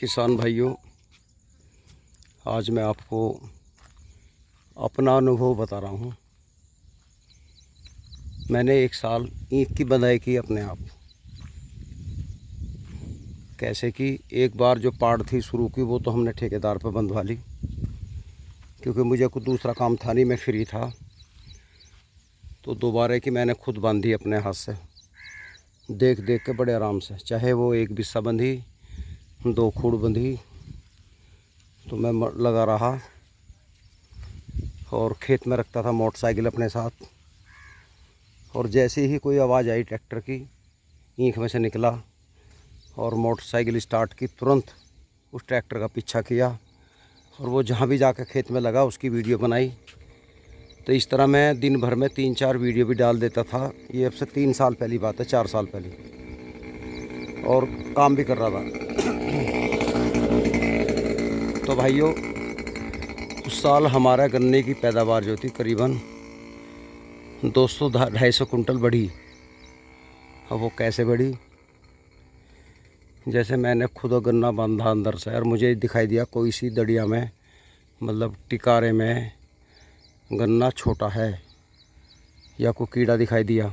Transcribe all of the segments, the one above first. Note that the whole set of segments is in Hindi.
किसान भाइयों, आज मैं आपको अपना अनुभव बता रहा हूँ। मैंने एक साल ईंट की बंधाई की अपने आप। कैसे कि एक बार जो पाड़ थी शुरू की वो तो हमने ठेकेदार पर बंधवा ली, क्योंकि मुझे कुछ दूसरा काम था नहीं, मैं फ्री था। तो दोबारा की मैंने खुद बांधी अपने हाथ से, देख देख के बड़े आराम से। चाहे वो एक बिस्सा बंधी, 2 खूड़ बंधी, तो मैं लगा रहा और खेत में रखता था मोटरसाइकिल अपने साथ। और जैसे ही कोई आवाज़ आई ट्रैक्टर की, ईंख में से निकला और मोटरसाइकिल स्टार्ट की, तुरंत उस ट्रैक्टर का पीछा किया और वो जहाँ भी जाकर खेत में लगा उसकी वीडियो बनाई। तो इस तरह मैं दिन भर में 3-4 वीडियो भी डाल देता था। ये अब से 3 साल पहली बात है, 4 साल पहले, और काम भी कर रहा था। तो भाइयों, उस साल हमारा गन्ने की पैदावार जो थी करीबन 200-250 कुंटल बढ़ी। अब वो कैसे बढ़ी? जैसे मैंने खुद गन्ना बांधा अंदर से और मुझे दिखाई दिया कोई सी दड़िया में, मतलब टिकारे में गन्ना छोटा है या कोई कीड़ा दिखाई दिया।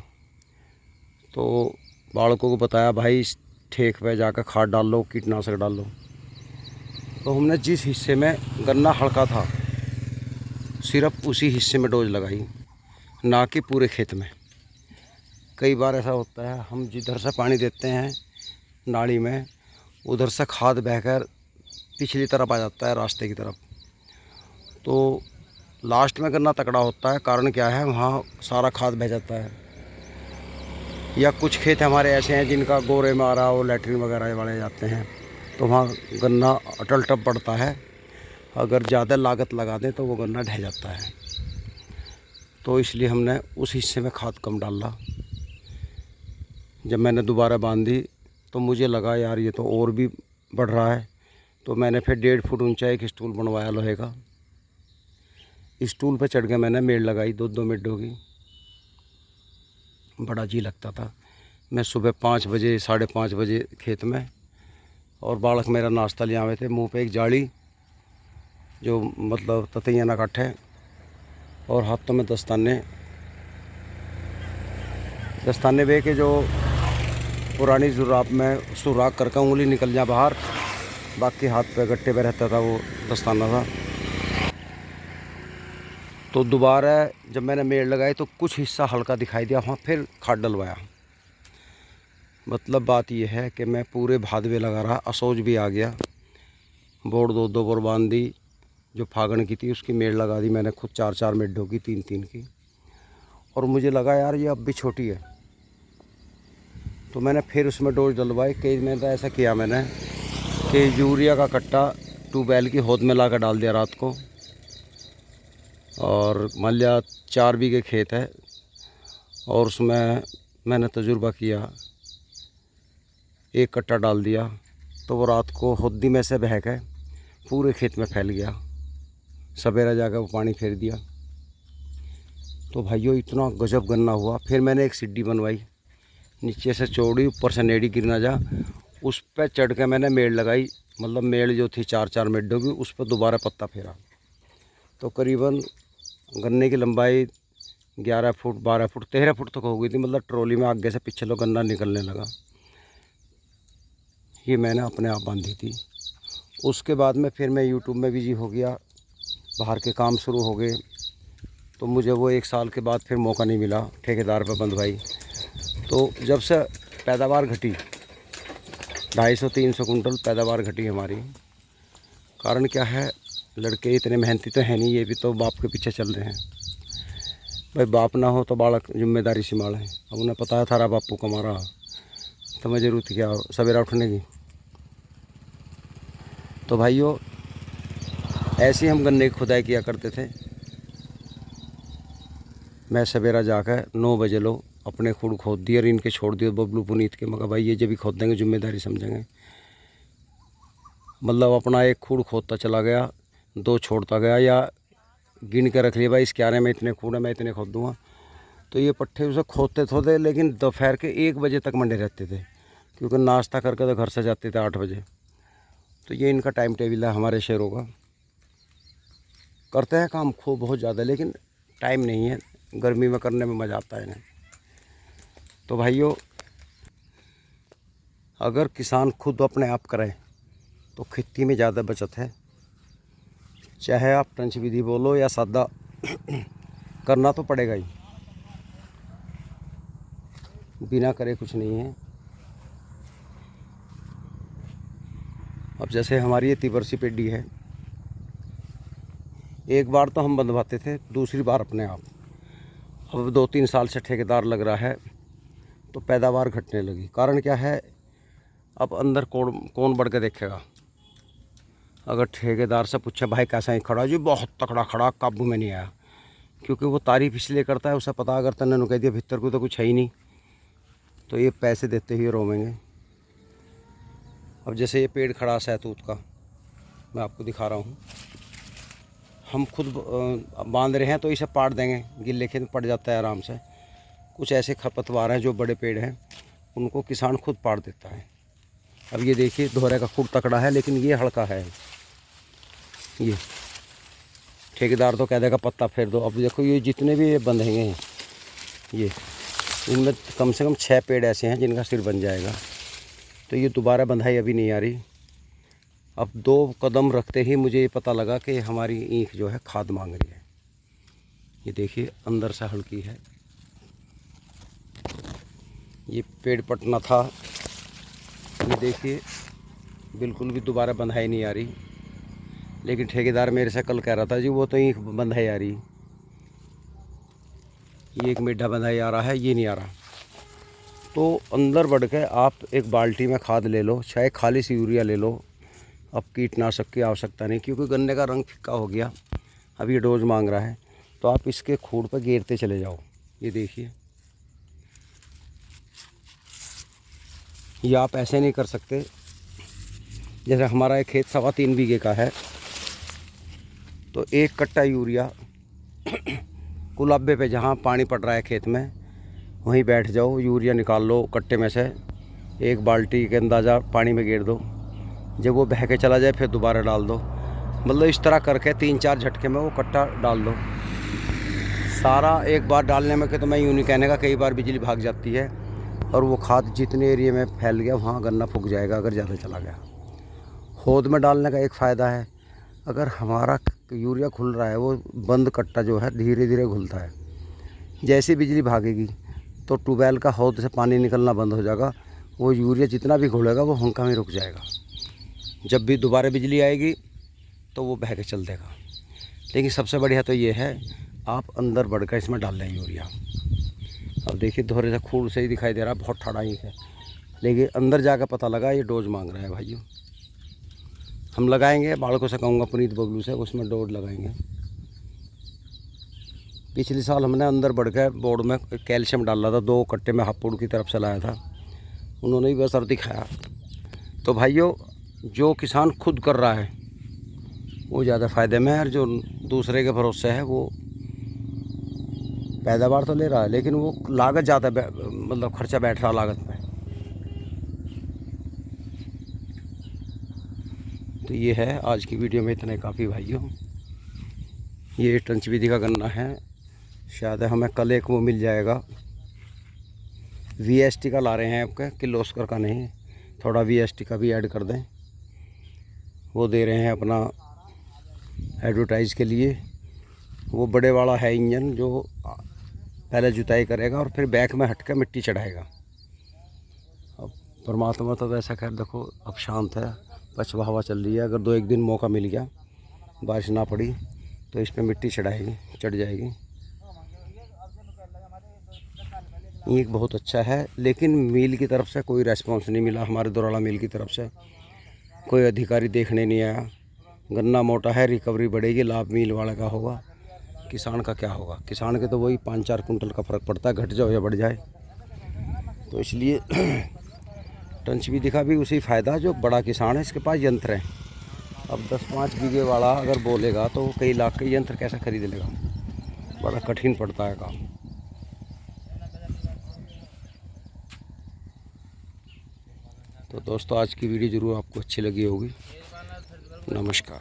तो बालकों को बताया, भाई इस ठेक पे जाकर खाद डाल लो, कीटनाशक डाल लो। तो हमने जिस हिस्से में गन्ना हल्का था सिर्फ उसी हिस्से में डोज लगाई, ना कि पूरे खेत में। कई बार ऐसा होता है, हम जिधर से पानी देते हैं नाली में, उधर से खाद बहकर पिछली तरफ आ जाता है, रास्ते की तरफ। तो लास्ट में गन्ना तकड़ा होता है। कारण क्या है? वहाँ सारा खाद बह जाता है। या कुछ खेत हमारे ऐसे हैं जिनका गोरे में आ रहा हो, लैट्रिन वगैरह वाले जाते हैं, तो वहाँ गन्ना अटल टप पड़ता है। अगर ज़्यादा लागत लगा दें तो वो गन्ना ढह जाता है। तो इसलिए हमने उस हिस्से में खाद कम डाला। जब मैंने दोबारा बांधी तो मुझे लगा यार ये तो और भी बढ़ रहा है। तो मैंने फिर 1.5 फुट ऊंचा एक स्टूल बनवाया लोहे का। स्टूल पे चढ़ के मैंने मेड़ लगाई, 2-2 मेढ़ों की। बड़ा जी लगता था। मैं सुबह 5 बजे 5:30 बजे खेत में, और बालक मेरा नाश्ता ले आवे थे, मुँह पे एक जाली जो मतलब ततैया ना काटे, और हाथों में दस्ताने बे के जो पुरानी जुराब में सुराख करके उंगली निकल जाए बाहर, बाकी हाथ पे गट्टे पे रहता था वो दस्ताना था। तो दोबारा जब मैंने मेड़ लगाई तो कुछ हिस्सा हल्का दिखाई दिया, वहाँ फिर खाद डलवाया। मतलब बात यह है कि मैं पूरे भादवे लगा रहा, असोज भी आ गया। बोर 2-2 बोर बांध दी, जो फागण की थी उसकी मेड़ लगा दी मैंने खुद, 4-4 मेढ़ों की, 3-3 की। और मुझे लगा यार ये अब भी छोटी है, तो मैंने फिर उसमें डोज डलवाई। कई में तो ऐसा किया मैंने कि यूरिया का कट्टा ट्यूबवेल की होद में ला कर डाल दिया रात को। और मान लिया 4 बीघे खेत है, और उसमें मैंने तजुर्बा किया, 1 कट्टा डाल दिया, तो वो रात को होद्दी में से बह के पूरे खेत में फैल गया। सवेरा जाकर वो पानी फेर दिया। तो भाइयों, इतना गजब गन्ना हुआ। फिर मैंने एक सीढ़ी बनवाई, नीचे से चौड़ी, ऊपर से नेड़ी गिर ना जा, उस पर चढ़ के मैंने मेड़ लगाई। मतलब मेड़ जो थी 4-4 मेढ़ों की, उस पर दोबारा पत्ता फेरा। तो करीबन गन्ने की लंबाई 11 फुट 12 फुट 13 फुट तक हो गई थी। मतलब ट्रॉली में आगे से पीछे लो गन्ना निकलने लगा। ये मैंने अपने आप बांधी थी। उसके बाद में फिर मैं यूट्यूब में बिजी हो गया, बाहर के काम शुरू हो गए। तो मुझे वो 1 साल के बाद फिर मौका नहीं मिला ठेकेदार पर बंधवाई। तो जब से पैदावार घटी, 250-300 कुंटल पैदावार घटी हमारी। कारण क्या है? लड़के इतने मेहनती तो हैं नहीं, ये भी तो बाप के पीछे चल रहे हैं। भाई बाप ना हो तो बालक जिम्मेदारी संभाले। अब उन्हें पता है थारा बापू कमा रहा, तो मैं जरूरत क्या सवेरा उठने की। तो भाइयों, ऐसे हम गन्ने की खुदाई किया करते थे। मैं सवेरा जाकर 9 बजे लो अपने खुद खोद दिए और इनके छोड़ दिए बबलू पुनीत के। मगर भाई ये जब भी खोद देंगे जिम्मेदारी समझेंगे। मतलब अपना एक खूड़ खोदता चला गया, 2 छोड़ता गया, या गिन के रख लिया भाई इस क्यारे में इतने खूड़ है, मैं इतने खोद दूँगा। तो ये पट्टे उसे खोदते थे, लेकिन दोपहर के 1 बजे तक मंडे रहते थे, क्योंकि नाश्ता करके तो घर से जाते थे 8 बजे। तो ये इनका टाइम टेबल है हमारे शेरों का। करते हैं काम खूब बहुत ज़्यादा, लेकिन टाइम नहीं है, गर्मी में करने में मज़ा आता है इन्हें। तो भाइयों, अगर किसान खुद अपने आप करें तो खेती में ज़्यादा बचत है। चाहे आप टंच विधि बोलो या सादा, करना तो पड़ेगा ही, बिना करे कुछ नहीं है। अब जैसे हमारी ये तिबरसी पेडी है, एक बार तो हम बंधवाते थे, दूसरी बार अपने आप। अब 2-3 साल से ठेकेदार लग रहा है तो पैदावार घटने लगी। कारण क्या है, अब अंदर कौन बढ़ के देखेगा। अगर ठेकेदार से पूछे भाई कैसा ही खड़ा, जी बहुत तकड़ा खड़ा, काबू में नहीं आया, क्योंकि वो तारीफ इसलिए करता है, उसे पता अगर तन्ने कह दिया भीतर को तो कुछ है ही नहीं, तो ये पैसे देते हुए रोवेंगे। अब जैसे ये पेड़ खड़ा सहतूत का, मैं आपको दिखा रहा हूँ। हम खुद बांध रहे हैं तो इसे पाड़ देंगे, गिल्ले खेत में पड़ जाता है आराम से। कुछ ऐसे खरपतवार हैं जो बड़े पेड़ हैं, उनको किसान खुद पाड़ देता है। अब ये देखिए, दोहरे का खूब तकड़ा है, लेकिन ये हल्का है। ये ठेकेदार तो कह देगा पत्ता फेर दो। अब देखो ये जितने भी ये बंधेंगे हैं, ये इनमें कम से कम 6 पेड़ ऐसे हैं जिनका सिर बन जाएगा। तो ये दोबारा बंधाई अभी नहीं आ रही। अब 2 कदम रखते ही मुझे ये पता लगा कि हमारी ईंख जो है खाद मांग रही है। ये देखिए अंदर से हल्की है। ये पेड़ पटना था, ये देखिए बिल्कुल भी दोबारा बंधाई नहीं आ रही। लेकिन ठेकेदार मेरे से कल कह रहा था जी वो तो ईंख बंधाई आ रही, ये एक मिड्ढा बंधाई आ रहा है, ये नहीं आ रहा। तो अंदर बढ़ के आप एक बाल्टी में खाद ले लो, चाहे खाली सी यूरिया ले लो। अब कीटनाशक की आवश्यकता नहीं, क्योंकि गन्ने का रंग फिक्का हो गया, अब ये डोज मांग रहा है। तो आप इसके खूड़ पर घेरते चले जाओ। ये देखिए, ये आप ऐसे नहीं कर सकते। जैसे हमारा एक खेत 3.25 बीघे का है, तो 1 कट्टा यूरिया कुलाबे पे जहाँ पानी पड़ रहा है खेत में, वहीं बैठ जाओ, यूरिया निकाल लो कट्टे में से, 1 बाल्टी के अंदाज़ा पानी में घेर दो। जब वो बह के चला जाए फिर दोबारा डाल दो। मतलब इस तरह करके 3-4 झटके में वो कट्टा डाल दो सारा। एक बार डालने में कि तो मैं यूँ नहीं कहने का, कई बार बिजली भाग जाती है और वो खाद जितने एरिया में फैल गया वहाँ गन्ना फूक जाएगा अगर ज़्यादा चला गया। होद में डालने का एक फ़ायदा है, अगर हमारा यूरिया खुल रहा है, वो बंद कट्टा जो है धीरे धीरे घुलता है। जैसे बिजली भागेगी तो ट्यूबवेल का हौद से पानी निकलना बंद हो जाएगा, वो यूरिया जितना भी घुलेगा वो हुंका में रुक जाएगा। जब भी दोबारा बिजली आएगी तो वो बह के चल देगा। लेकिन सबसे बढ़िया तो ये है, आप अंदर बढ़कर इसमें डाल लें यूरिया। अब देखिए दोहरे से खूड़ से ही दिखाई दे रहा है, बहुत ठाड़ा ही है, लेकिन अंदर जाकर पता लगा ये डोज मांग रहा है भाइयों। हम लगाएंगे, बालकों से कहूँगा पुनीत बबलू से, उसमें डोज लगाएंगे। पिछले साल हमने अंदर बढ़ के बोर्ड में कैल्शियम डाला था, 2 कट्टे में हापुड़ की तरफ से लाया था, उन्होंने भी असर दिखाया। तो भाइयों, जो किसान खुद कर रहा है वो ज़्यादा फ़ायदे में है, और जो दूसरे के भरोसे है वो पैदावार तो ले रहा है, लेकिन वो लागत ज़्यादा, मतलब खर्चा बैठ रहा लागत में। तो ये है आज की वीडियो में इतना काफ़ी भाइयों। ये टंच विधि का गन्ना है, शायद हमें कल एक वो मिल जाएगा। VST का ला रहे हैं आपका, किर्लोस्कर का नहीं, थोड़ा VST का भी ऐड कर दें। वो दे रहे हैं अपना एडवर्टाइज़ के लिए। वो बड़े वाला है इंजन, जो पहले जुताई करेगा और फिर बैक में हट कर मिट्टी चढ़ाएगा। अब परमात्मा तो वैसा खैर देखो अब शांत है, पछवा हवा चल रही है। अगर 2-1 दिन मौका मिल गया, बारिश ना पड़ी, तो इस पर मिट्टी चढ़ जाएगी। ईंख बहुत अच्छा है, लेकिन मिल की तरफ से कोई रेस्पॉन्स नहीं मिला। हमारे दोराला मिल की तरफ से कोई अधिकारी देखने नहीं आया। गन्ना मोटा है, रिकवरी बढ़ेगी, लाभ मिल वाले का होगा, किसान का क्या होगा। किसान के तो वही 5-4 कुंटल का फ़र्क पड़ता है, घट जाओ या बढ़ जाए। तो इसलिए टंच विधि का भी उसी फ़ायदा, जो बड़ा किसान है इसके पास यंत्र है। अब 10-5 बीघे वाला अगर बोलेगा तो कई लाख के यंत्र कैसे खरीद लेगा, बड़ा कठिन पड़ता है काम। तो दोस्तों, आज की वीडियो ज़रूर आपको अच्छी लगी होगी। नमस्कार।